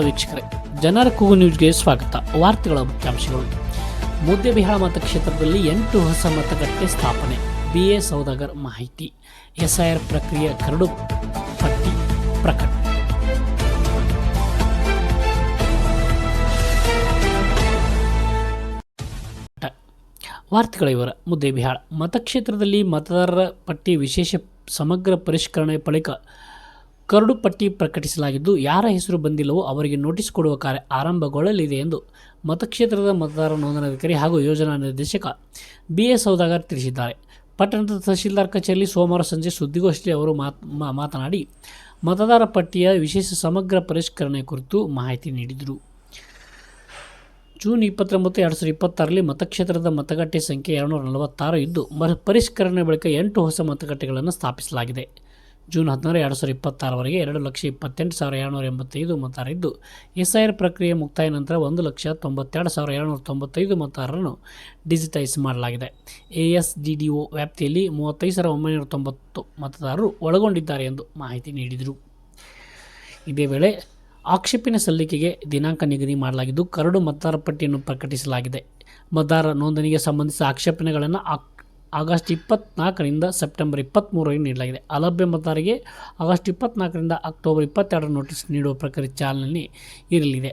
ವೀಕ್ಷಕರೇ, ಜನರ ಕೂಗು ನ್ಯೂಸ್ಗೆ ಸ್ವಾಗತ. ವಾರ್ತೆಗಳ ಮುಖ್ಯಾಂಶಗಳು. ಮುದ್ದೇಬಿಹಾಳ ಮತಕ್ಷೇತ್ರದಲ್ಲಿ 8 ಹೊಸ ಮತಗಟ್ಟೆ ಸ್ಥಾಪನೆ. BA ಸೌದಾಗರ್ ಮಾಹಿತಿ. SIR ಪ್ರಕ್ರಿಯೆ ಕರಡು ಪಟ್ಟಿ ಪ್ರಕಟ. ವಾರ್ತೆಗಳ ವಿವರ. ಮುದ್ದೇಬಿಹಾಳ ಮತಕ್ಷೇತ್ರದಲ್ಲಿ ಮತದಾರರ ಪಟ್ಟಿ ವಿಶೇಷ ಸಮಗ್ರ ಪರಿಷ್ಕರಣೆ ಬಳಿಕ ಕರಡು ಪಟ್ಟಿ ಪ್ರಕಟಿಸಲಾಗಿದ್ದು, ಯಾರ ಹೆಸರು ಬಂದಿಲ್ಲವೋ ಅವರಿಗೆ ನೋಟಿಸ್ ಕೊಡುವ ಕಾರ್ಯ ಆರಂಭಗೊಳ್ಳಲಿದೆ ಎಂದು ಮತಕ್ಷೇತ್ರದ ಮತದಾರ ನೋಂದಣಾಧಿಕಾರಿ ಹಾಗೂ ಯೋಜನಾ ನಿರ್ದೇಶಕ BA ಸೌದಾಗರ್ ತಿಳಿಸಿದ್ದಾರೆ. ಪಟ್ಟಣದ ತಹಶೀಲ್ದಾರ್ ಕಚೇರಿಯಲ್ಲಿ ಸೋಮವಾರ ಸಂಜೆ ಸುದ್ದಿಗೋಷ್ಠಿಯಲ್ಲಿ ಅವರು ಮಾತನಾಡಿ ಮತದಾರ ಪಟ್ಟಿಯ ವಿಶೇಷ ಸಮಗ್ರ ಪರಿಷ್ಕರಣೆ ಕುರಿತು ಮಾಹಿತಿ ನೀಡಿದರು. ಜೂನ್ 29, 2026ರಲ್ಲಿ ಮತಕ್ಷೇತ್ರದ ಮತಗಟ್ಟೆ ಸಂಖ್ಯೆ 246 ಇದ್ದು, ಪರಿಷ್ಕರಣೆ ಬಳಿಕ 8 ಹೊಸ ಮತಗಟ್ಟೆಗಳನ್ನು ಸ್ಥಾಪಿಸಲಾಗಿದೆ. ಜೂನ್ 16, 2026ವರೆಗೆ 2,28,785 ಮತದಾರರಿದ್ದು, SIR ಪ್ರಕ್ರಿಯೆ ಮುಕ್ತಾಯ ನಂತರ 1,92,795 ಮತದಾರರನ್ನು ಡಿಜಿಟೈಸ್ ಮಾಡಲಾಗಿದೆ. ASDDO ವ್ಯಾಪ್ತಿಯಲ್ಲಿ 35,990 ಮತದಾರರು ಒಳಗೊಂಡಿದ್ದಾರೆ ಎಂದು ಮಾಹಿತಿ ನೀಡಿದರು. ಇದೇ ವೇಳೆ ಆಕ್ಷೇಪಣೆ ಸಲ್ಲಿಕೆಗೆ ದಿನಾಂಕ ನಿಗದಿ ಮಾಡಲಾಗಿದ್ದು, ಕರಡು ಮತದಾರ ಪಟ್ಟಿಯನ್ನು ಪ್ರಕಟಿಸಲಾಗಿದೆ. ಮತದಾರ ನೋಂದಣಿಗೆ ಸಂಬಂಧಿಸಿದ ಆಕ್ಷೇಪಣೆಗಳನ್ನು ಆಗಸ್ಟ್ 24ರಿಂದ ಸೆಪ್ಟೆಂಬರ್ 23ವರೆಗೆ ನೀಡಲಾಗಿದೆ. ಅಲಭ್ಯ ಮತದಾರರಿಗೆ ಆಗಸ್ಟ್ 24ರಿಂದ ಅಕ್ಟೋಬರ್ 22 ನೋಟಿಸ್ ನೀಡುವ ಪ್ರಕ್ರಿಯೆ ಚಾಲನೆ ಇರಲಿದೆ.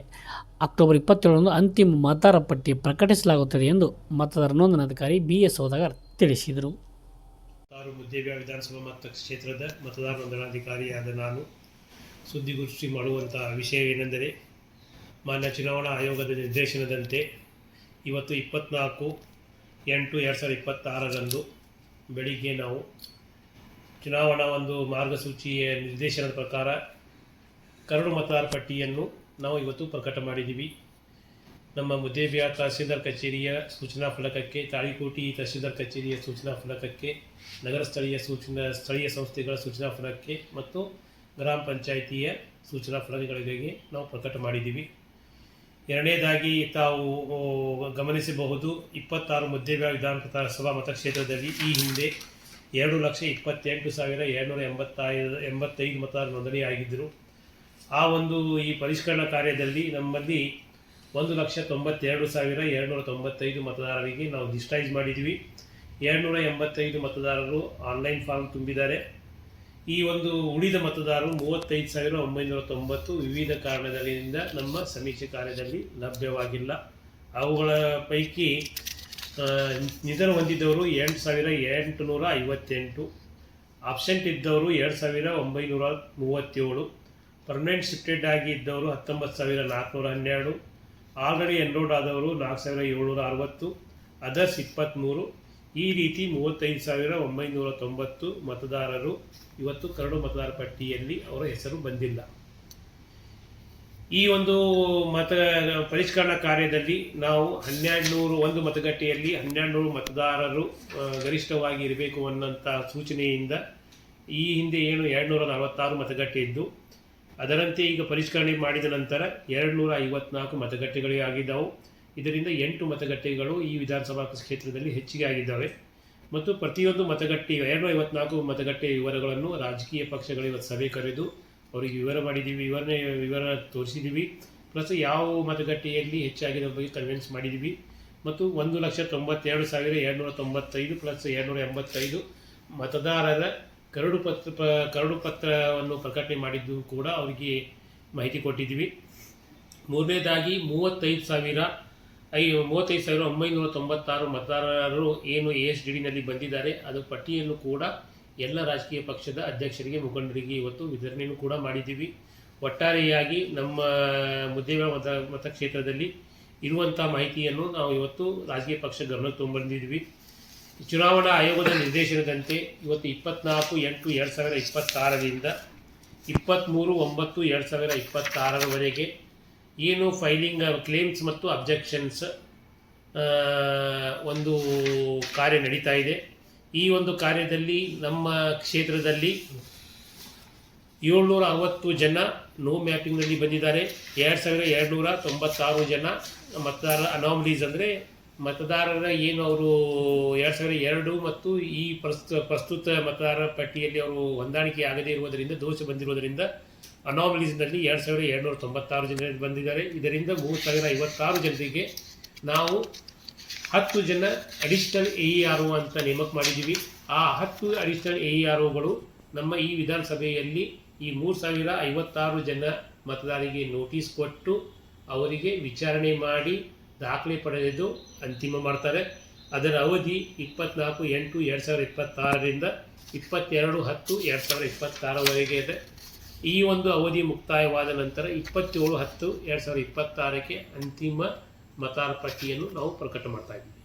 ಅಕ್ಟೋಬರ್ 27ರಂದು ಅಂತಿಮ ಮತದಾರ ಪಟ್ಟಿ ಪ್ರಕಟಿಸಲಾಗುತ್ತದೆ ಎಂದು ಮತದಾರ ನೋಂದಣಾಧಿಕಾರಿ BA ಸೌದಾಗರ್ ತಿಳಿಸಿದರು. ಮುದ್ದೇಬಿಹಾಳ ವಿಧಾನಸಭಾ ಮತಕ್ಷೇತ್ರದ ಮತದಾರ ನೋಂದಣಾಧಿಕಾರಿಯಾದ ನಾನು ಸುದ್ದಿಗೋಷ್ಠಿ ಮಾಡುವಂತಹ ವಿಷಯವೇನೆಂದರೆ, ಮಾನ್ಯ ಚುನಾವಣಾ ಆಯೋಗದ ನಿರ್ದೇಶನದಂತೆ ಇವತ್ತು 24/8/2026ರಂದು ಬೆಳಿಗ್ಗೆ ನಾವು ಚುನಾವಣಾ ಒಂದು ಮಾರ್ಗಸೂಚಿಯ ನಿರ್ದೇಶನದ ಪ್ರಕಾರ ಕರಡು ಮತದಾರ ಪಟ್ಟಿಯನ್ನು ನಾವು ಇವತ್ತು ಪ್ರಕಟ ಮಾಡಿದ್ದೀವಿ. ನಮ್ಮ ಮುದ್ದೇಬಿಹಾಳ ತಹಶೀಲ್ದಾರ್ ಕಚೇರಿಯ ಸೂಚನಾ ಫಲಕಕ್ಕೆ, ತಾಳಿಕೋಟಿ ತಹಶೀಲ್ದಾರ್ ಕಚೇರಿಯ ಸೂಚನಾ ಫಲಕಕ್ಕೆ, ನಗರ ಸ್ಥಳೀಯ ಸಂಸ್ಥೆಗಳ ಸೂಚನಾ ಫಲಕಕ್ಕೆ ಮತ್ತು ಗ್ರಾಮ ಪಂಚಾಯಿತಿಯ ಸೂಚನಾ ಫಲಕಗಳಿಗೆ ನಾವು ಪ್ರಕಟ ಮಾಡಿದ್ದೀವಿ. ಎರಡನೇದಾಗಿ ತಾವು ಗಮನಿಸಬಹುದು, 26 ಮುದ್ದೇಬಿಹಾಳ ವಿಧಾನಸಭಾ ಮತಕ್ಷೇತ್ರದಲ್ಲಿ ಈ ಹಿಂದೆ 2,28,785 ಮತದಾರ ನೋಂದಣಿಯಾಗಿದ್ದರು. ಈ ಪರಿಷ್ಕರಣಾ ಕಾರ್ಯದಲ್ಲಿ ನಮ್ಮಲ್ಲಿ 1,92,795 ಮತದಾರರಿಗೆ ನಾವು ಡಿಜಿಟೈಸ್ ಮಾಡಿದ್ದೀವಿ. 285 ಮತದಾರರು ಆನ್ಲೈನ್ ಫಾರ್ಮ್ ತುಂಬಿದ್ದಾರೆ. ಈ ಉಳಿದ ಮತದಾರರು 35,990 ವಿವಿಧ ಕಾರಣಗಳಿಂದ ನಮ್ಮ ಸಮೀಕ್ಷೆ ಕಾರ್ಯದಲ್ಲಿ ಲಭ್ಯವಾಗಿಲ್ಲ. ಅವುಗಳ ಪೈಕಿ ನಿಧನ ಹೊಂದಿದ್ದವರು 8,858, ಆಬ್ಸೆಂಟ್ ಇದ್ದವರು 2,937, ಪರ್ಮನೆಂಟ್ ಶಿಫ್ಟೆಡ್ ಆಗಿ ಇದ್ದವರು 19,412, ಆಲ್ರೆಡಿ ಎನ್ರೋಲ್ಡ್ ಆದವರು 4,760, ಅದರ್ಸ್ 23. ಈ ರೀತಿ 35,990 ಮತದಾರರು ಇವತ್ತು ಕರಡು ಮತದಾರ ಪಟ್ಟಿಯಲ್ಲಿ ಅವರ ಹೆಸರು ಬಂದಿಲ್ಲ. ಈ ಪರಿಷ್ಕರಣಾ ಕಾರ್ಯದಲ್ಲಿ ನಾವು 1,200 ಒಂದು ಮತಗಟ್ಟೆಯಲ್ಲಿ 1,200 ಮತದಾರರು ಗರಿಷ್ಠವಾಗಿ ಇರಬೇಕು ಅನ್ನೋಂಥ ಸೂಚನೆಯಿಂದ ಈ ಹಿಂದೆ 246 ಮತಗಟ್ಟೆ ಇದ್ದು, ಅದರಂತೆ ಈಗ ಪರಿಷ್ಕರಣೆ ಮಾಡಿದ ನಂತರ 254 ಮತಗಟ್ಟೆಗಳೇ ಆಗಿದ್ದವು. ಇದರಿಂದ 8 ಮತಗಟ್ಟೆಗಳು ಈ ವಿಧಾನಸಭಾ ಕ್ಷೇತ್ರದಲ್ಲಿ ಹೆಚ್ಚಿಗೆ ಆಗಿದ್ದಾವೆ. ಮತ್ತು ಪ್ರತಿಯೊಂದು ಮತಗಟ್ಟೆ 254 ಮತಗಟ್ಟೆ ವಿವರಗಳನ್ನು ರಾಜಕೀಯ ಪಕ್ಷಗಳು ಇವತ್ತು ಸಭೆ ಕರೆದು ಅವರಿಗೆ ವಿವರ ತೋರಿಸಿದ್ದೀವಿ. ಪ್ಲಸ್ ಯಾವ ಮತಗಟ್ಟೆಯಲ್ಲಿ ಹೆಚ್ಚಾಗಿರೋ ಬಗ್ಗೆ ಕನ್ವಿನ್ಸ್ ಮಾಡಿದ್ದೀವಿ. ಮತ್ತು 1,92,795 ಪ್ಲಸ್ 285 ಮತದಾರರ ಕರಡು ಪತ್ರವನ್ನು ಪ್ರಕಟಣೆ ಮಾಡಿದ್ದು ಕೂಡ ಅವರಿಗೆ ಮಾಹಿತಿ ಕೊಟ್ಟಿದ್ದೀವಿ. ಮೂರನೇದಾಗಿ 35,996 ಮತದಾರರು ಏನು ASDDನಲ್ಲಿ ಬಂದಿದ್ದಾರೆ, ಅದು ಪಟ್ಟಿಯನ್ನು ಕೂಡ ಎಲ್ಲ ರಾಜಕೀಯ ಪಕ್ಷದ ಅಧ್ಯಕ್ಷರಿಗೆ, ಮುಖಂಡರಿಗೆ ಇವತ್ತು ವಿತರಣೆಯನ್ನು ಕೂಡ ಮಾಡಿದ್ದೀವಿ. ಒಟ್ಟಾರೆಯಾಗಿ ನಮ್ಮ ಮುದ್ದೇಬಿಹಾಳ ಮತಕ್ಷೇತ್ರದಲ್ಲಿ ಇರುವಂಥ ಮಾಹಿತಿಯನ್ನು ನಾವು ಇವತ್ತು ರಾಜಕೀಯ ಪಕ್ಷ ಗಮನಕ್ಕೆ ತೊಗೊಂಡ್ಬಂದಿದ್ದೀವಿ. ಚುನಾವಣಾ ಆಯೋಗದ ನಿರ್ದೇಶನದಂತೆ ಇವತ್ತು 24/8/2026ರಿಂದ 23/9/2026ರವರೆಗೆ ಏನು ಫೈಲಿಂಗ್ ಕ್ಲೇಮ್ಸ್ ಮತ್ತು ಅಬ್ಜೆಕ್ಷನ್ಸ್ ಕಾರ್ಯ ನಡೀತಾ ಇದೆ. ಈ ಕಾರ್ಯದಲ್ಲಿ ನಮ್ಮ ಕ್ಷೇತ್ರದಲ್ಲಿ 760 ಜನ ನೋ ಮ್ಯಾಪಿಂಗ್ನಲ್ಲಿ ಬಂದಿದ್ದಾರೆ. 2,296 ಜನ ಮತದಾರ ಅನಾಮಲೀಸ್ ಅಂದರೆ ಮತದಾರರ ಏನು ಅವರು 2002 ಮತ್ತು ಈ ಪ್ರಸ್ತುತ ಮತದಾರರ ಪಟ್ಟಿಯಲ್ಲಿ ಅವರು ಹೊಂದಾಣಿಕೆ ಆಗದೇ ಇರುವುದರಿಂದ, ದೋಷ ಬಂದಿರುವುದರಿಂದ ಅನಾಮಲೀಸ್ನಲ್ಲಿ 2296 ಜನರು ಬಂದಿದ್ದಾರೆ. ಇದರಿಂದ 3056 ಜನರಿಗೆ ನಾವು 10 ಜನ ಅಡಿಷನಲ್ AERO ಅಂತ ನೇಮಕ ಮಾಡಿದ್ದೀವಿ. ಆ 10 ಅಡಿಷನಲ್ AEROಗಳು ನಮ್ಮ ಈ ವಿಧಾನಸಭೆಯಲ್ಲಿ ಈ 3056 ಜನ ಮತದಾರರಿಗೆ ನೋಟಿಸ್ ಕೊಟ್ಟು ಅವರಿಗೆ ವಿಚಾರಣೆ ಮಾಡಿ ದಾಖಲೆ ಪಡೆದು ಅಂತಿಮ ಮಾಡ್ತಾರೆ. ಅದರ ಅವಧಿ 24/8/2026ರಿಂದ 22/10/2026ವರೆಗೆ ಇದೆ. ಈ ಒಂದು ಅವಧಿ ಮುಕ್ತಾಯವಾದ ನಂತರ 27/10/2026ಕ್ಕೆ ಅಂತಿಮ ಮತದಾರರ ಪಟ್ಟಿಯನ್ನು ನಾವು ಪ್ರಕಟ ಮಾಡ್ತಾ ಇದ್ದೀವಿ.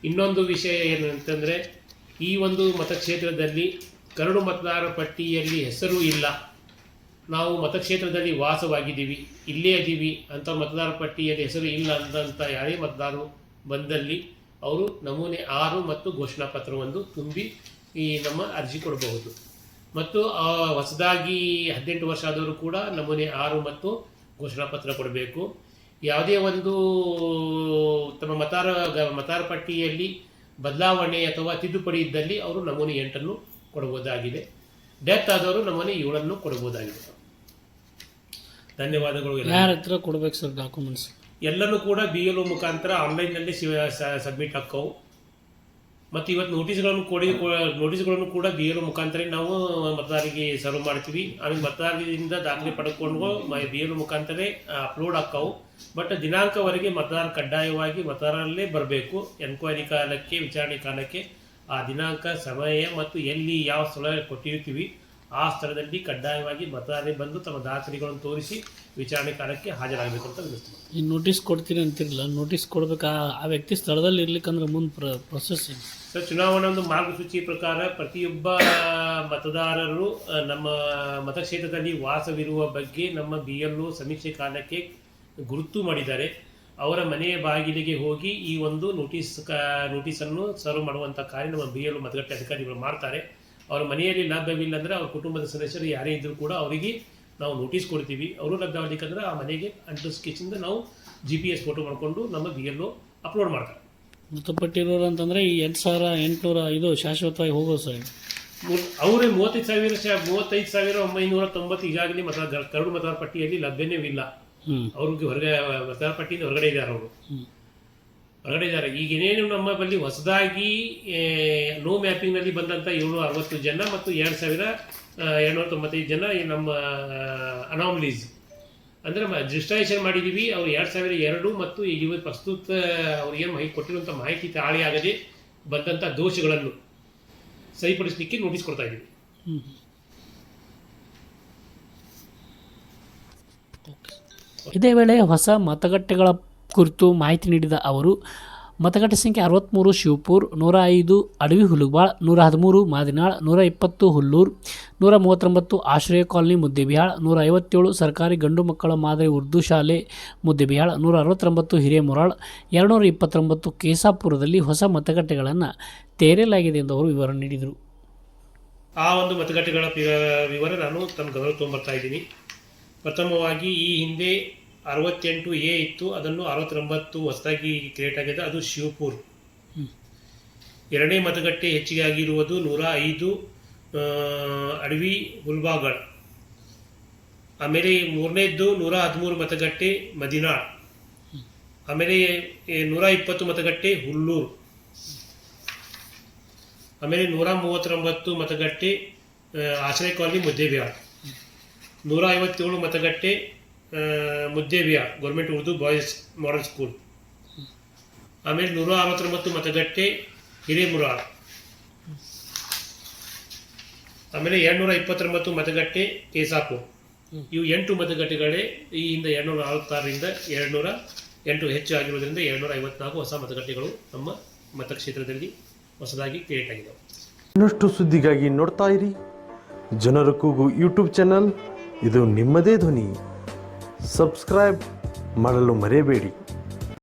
ಇನ್ನೊಂದು ವಿಷಯ ಏನಂತಂದರೆ, ಈ ಒಂದು ಮತಕ್ಷೇತ್ರದಲ್ಲಿ ಕರಡು ಮತದಾರರ ಪಟ್ಟಿಯಲ್ಲಿ ಹೆಸರು ಇಲ್ಲ, ನಾವು ಮತಕ್ಷೇತ್ರದಲ್ಲಿ ವಾಸವಾಗಿದ್ದೀವಿ, ಇಲ್ಲೇ ಇದ್ದೀವಿ ಅಂತ ಮತದಾರರ ಪಟ್ಟಿಯಲ್ಲಿ ಹೆಸರು ಇಲ್ಲ ಅಂದಂಥ ಯಾರೇ ಮತದಾರರು ಬಂದಲ್ಲಿ ಅವರು ನಮೂನೆ 6 ಮತ್ತು ಘೋಷಣಾ ಪತ್ರವನ್ನು ತುಂಬಿ ಈ ನಮ್ಮ ಅರ್ಜಿ ಕೊಡಬಹುದು. ಮತ್ತು ಹೊಸದಾಗಿ 18 ವರ್ಷ ಆದವರು ಕೂಡ ನಮೂನೆ 6 ಮತ್ತು ಘೋಷಣಾ ಪತ್ರ ಕೊಡಬೇಕು. ಯಾವುದೇ ಒಂದು ತಮ್ಮ ಮತದಾರ ಪಟ್ಟಿಯಲ್ಲಿ ಬದಲಾವಣೆ ಅಥವಾ ತಿದ್ದುಪಡಿ ಇದ್ದಲ್ಲಿ ಅವರು ನಮೂನೆ 8 ಕೊಡಬಹುದಾಗಿದೆ. ಡೆತ್ ಆದವರು ನಮೂನೆ 7 ಕೊಡಬಹುದಾಗಿದೆ. ಧನ್ಯವಾದಗಳು. ಯಾರ ಹತ್ರ ಕೊಡ್ಬೇಕು ಸರ್ ಡಾಕ್ಯುಮೆಂಟ್ಸ್? ಎಲ್ಲನೂ ಕೂಡ BLO ಮುಖಾಂತರ ಆನ್ಲೈನ್ನಲ್ಲಿ ಸಬ್ಮಿಟ್ ಆಕ್ಕವು. ಮತ್ತು ಇವತ್ತು ನೋಟಿಸ್ಗಳನ್ನು ಕೂಡ BLO ಮುಖಾಂತರ ನಾವು ಮತದಾರರಿಗೆ ಸರ್ವ್ ಮಾಡ್ತೀವಿ. ಆಮೇಲೆ ಮತದಾರರಿಂದ ದಾಖಲೆ ಪಡ್ಕೊಂಡು BLO ಮುಖಾಂತರ ಅಪ್ಲೋಡ್ ಆಕ್ಕವು. ಬಟ್ ದಿನಾಂಕವರೆಗೆ ಮತದಾರ ಕಡ್ಡಾಯವಾಗಿ ಮತದಾರರಲ್ಲೇ ಬರಬೇಕು. ಎನ್ಕ್ವೈರಿ ಕಾಲಕ್ಕೆ, ವಿಚಾರಣೆ ಕಾಲಕ್ಕೆ ಆ ದಿನಾಂಕ, ಸಮಯ ಮತ್ತು ಎಲ್ಲಿ ಯಾವ ಸ್ಥಳ ಕೊಟ್ಟಿರ್ತೀವಿ ಆ ಸ್ಥಳದಲ್ಲಿ ಕಡ್ಡಾಯವಾಗಿ ಮತದಾರರೇ ಬಂದು ತಮ್ಮ ದಾಖಲೆಗಳನ್ನು ತೋರಿಸಿ ವಿಚಾರಣೆ ಕಾಲಕ್ಕೆ ಹಾಜರಾಗಬೇಕು ಅಂತ ವಿನಂತಿ. ಈ ನೋಟಿಸ್ ಕೊಡ್ತೀನಿ ಅಂತಿರಲ್ಲ, ನೋಟಿಸ್ ಕೊಡ್ಬೇಕು ಆ ವ್ಯಕ್ತಿ ಸ್ಥಳದಲ್ಲಿ ಇರ್ಲಿಕ್ಕಂದ್ರೆ ಮುಂದೆ ಪ್ರೊಸೆಸ್ ಸರ್, ಚುನಾವಣಾ ಒಂದು ಮಾರ್ಗಸೂಚಿ ಪ್ರಕಾರ ಪ್ರತಿಯೊಬ್ಬ ಮತದಾರರು ನಮ್ಮ ಮತಕ್ಷೇತ್ರದಲ್ಲಿ ವಾಸವಿರುವ ಬಗ್ಗೆ ನಮ್ಮ BLO ಸಮೀಕ್ಷೆ ಕಾಲಕ್ಕೆ ಗುರುತು ಮಾಡಿದ್ದಾರೆ. ಅವರ ಮನೆಯ ಬಾಗಿಲಿಗೆ ಹೋಗಿ ಈ ಒಂದು ನೋಟಿಸನ್ನು ಸರ್ವ್ ಮಾಡುವಂಥ ಕಾರ್ಯ ನಮ್ಮ BLO ಮತಗಟ್ಟೆ ಅಧಿಕಾರಿಗಳು ಮಾಡ್ತಾರೆ. ಅವರ ಮನೆಯಲ್ಲಿ ಲಭ್ಯವಿಲ್ಲ ಅಂದರೆ ಅವ್ರ ಕುಟುಂಬದ ಸದಸ್ಯರು ಯಾರೇ ಇದ್ದರೂ ಕೂಡ ಅವರಿಗೆ ನಾವು ನೋಟಿಸ್ ಕೊಡ್ತೀವಿ. ಅವರು ಲಭ್ಯವಾಗಲಿಕ್ಕಂದ್ರೆ ಆ ಮನೆಗೆ ಅಂಟುಸ್ಕೆಚಿಂದ ನಾವು GPS ಫೋಟೋ ಮಾಡಿಕೊಂಡು ನಮ್ಮ BLO ಅಪ್ಲೋಡ್ ಮಾಡ್ತಾರೆ. ಮೃತಪಟ್ಟಿರೋರು ಅಂತಂದರೆ ಈ 2805 ಶಾಶ್ವತವಾಗಿ ಹೋಗೋದು ಸರ್. ಅವರೇ 35,990 ಈಗಾಗಲೇ ಕರಡು ಮತದಾರ ಪಟ್ಟಿಯಲ್ಲಿ ಲಭ್ಯನೇ ಇಲ್ಲ. ಅವ್ರಿಗೆ ಮತದಾರ ಪಟ್ಟಿಯಿಂದ ಹೊರಗಡೆ ಇದ್ದಾರೆ. ಈಗ ಏನೇನು ನಮ್ಮ ಬಳಿ ಹೊಸದಾಗಿ ನೋ ಮ್ಯಾಪಿಂಗ್ನಲ್ಲಿ ಬಂದಂಥ 760 ಜನ ಮತ್ತು 2,295 ಜನ ನಮ್ಮ ಅನಾಮಲೀಸ್ ಅಂದರೆ ರಿಜಿಸ್ಟ್ರೇಷನ್ ಮಾಡಿದ್ದೀವಿ. ಅವರು 2002 ಮತ್ತು ಈಗ ಪ್ರಸ್ತುತ ಅವ್ರಿಗೇನು ಕೊಟ್ಟಿರುವಂಥ ಮಾಹಿತಿ ತಾಳೆ ಆಗದೆ ಬಂದಂಥ ದೋಷಗಳನ್ನು ಸರಿಪಡಿಸಲಿಕ್ಕೆ ನೋಟಿಸ್ ಕೊಡ್ತಾ ಇದ್ದೀವಿ. ಇದೇ ವೇಳೆ ಹೊಸ ಮತಗಟ್ಟೆಗಳ ಕುರಿತು ಮಾಹಿತಿ ನೀಡಿದ ಅವರು, ಮತಗಟ್ಟೆ ಸಂಖ್ಯೆ 63 ಶಿವಪುರ್, 105 ಅಡವಿ ಹುಲುಬಾಳ್, 113 ಮಾದಿನಾಳ್, 120 ಹುಲ್ಲೂರು, 139 ಆಶ್ರಯ ಕಾಲನಿ ಮುದ್ದೇಬಿಹಾಳ್, 157 ಸರ್ಕಾರಿ ಗಂಡು ಮಕ್ಕಳ ಮಾದರಿ ಉರ್ದು ಶಾಲೆ ಮುದ್ದೇಬಿಹಾಳ್, 169 ಹಿರೇಮುರಾಳ್, 229 ಕೇಸಾಪುರದಲ್ಲಿ ಹೊಸ ಮತಗಟ್ಟೆಗಳನ್ನು ತೆರೆಯಲಾಗಿದೆ ಎಂದು ಅವರು ವಿವರ ನೀಡಿದರು. ಆ ಒಂದು ಮತಗಟ್ಟೆಗಳ ವಿವರ ನಾನು ತಮ್ಮ ಗಮನ ತೊಗೊಂಬರ್ತಾ ಇದ್ದೀನಿ. ಪ್ರಥಮವಾಗಿ ಈ ಹಿಂದೆ 68A ಇತ್ತು, ಅದನ್ನು 69 ಹೊಸದಾಗಿ ಕ್ರಿಯೇಟ್ ಆಗಿದೆ, ಅದು ಶಿವಪುರ್. ಎರಡನೇ ಮತಗಟ್ಟೆ ಹೆಚ್ಚಿಗೆ ಆಗಿರುವುದು 105 ಅಡವಿ ಹುಲ್ಬಾಗಡ್. ಆಮೇಲೆ ಮೂರನೇದ್ದು 113 ಮತಗಟ್ಟೆ ಮದಿನಾಳ್. ಆಮೇಲೆ 120 ಮತಗಟ್ಟೆ ಹುಲ್ಲೂರು. ಆಮೇಲೆ 139 ಮತಗಟ್ಟೆ ಆಶ್ರಯ ಕಾಲನಿ ಮುದ್ದೇಬಿಹಾಳ್. 157 ಮತಗಟ್ಟೆ ಮುದ್ದೇಬಿಹಾಳ್ ಗೌರ್ಮೆಂಟ್ ಉರ್ದು ಬಾಯ್ಸ್ ಮಾಡಲ್ ಸ್ಕೂಲ್. ಆಮೇಲೆ 169 ಮತಗಟ್ಟೆ ಹಿರೇಮುರಾಳ್. ಆಮೇಲೆ 229 ಮತಗಟ್ಟೆ ಕೇಸಾಪುರ್. ಇವು 8 ಮತಗಟ್ಟೆಗಳೇ ಈ ಹಿಂದೆ 246ರಿಂದ 208 ಹೆಚ್ಚು ಆಗಿರೋದ್ರಿಂದ 254 ಹೊಸ ಮತಗಟ್ಟೆಗಳು ನಮ್ಮ ಮತಕ್ಷೇತ್ರದಲ್ಲಿ ಹೊಸದಾಗಿ ಕ್ರಿಯೇಟ್ ಆಗಿದ್ದಾವೆ. ಇನ್ನಷ್ಟು ಸುದ್ದಿಗಾಗಿ ನೋಡ್ತಾ ಇರಿ ಜನರ ಕೂಗು ಯೂಟ್ಯೂಬ್ ಚಾನಲ್. ಇದು ನಿಮ್ಮದೇ ಧ್ವನಿ. ಸಬ್ಸ್ಕ್ರೈಬ್ ಮಾಡಲು ಮರೆಯಬೇಡಿ.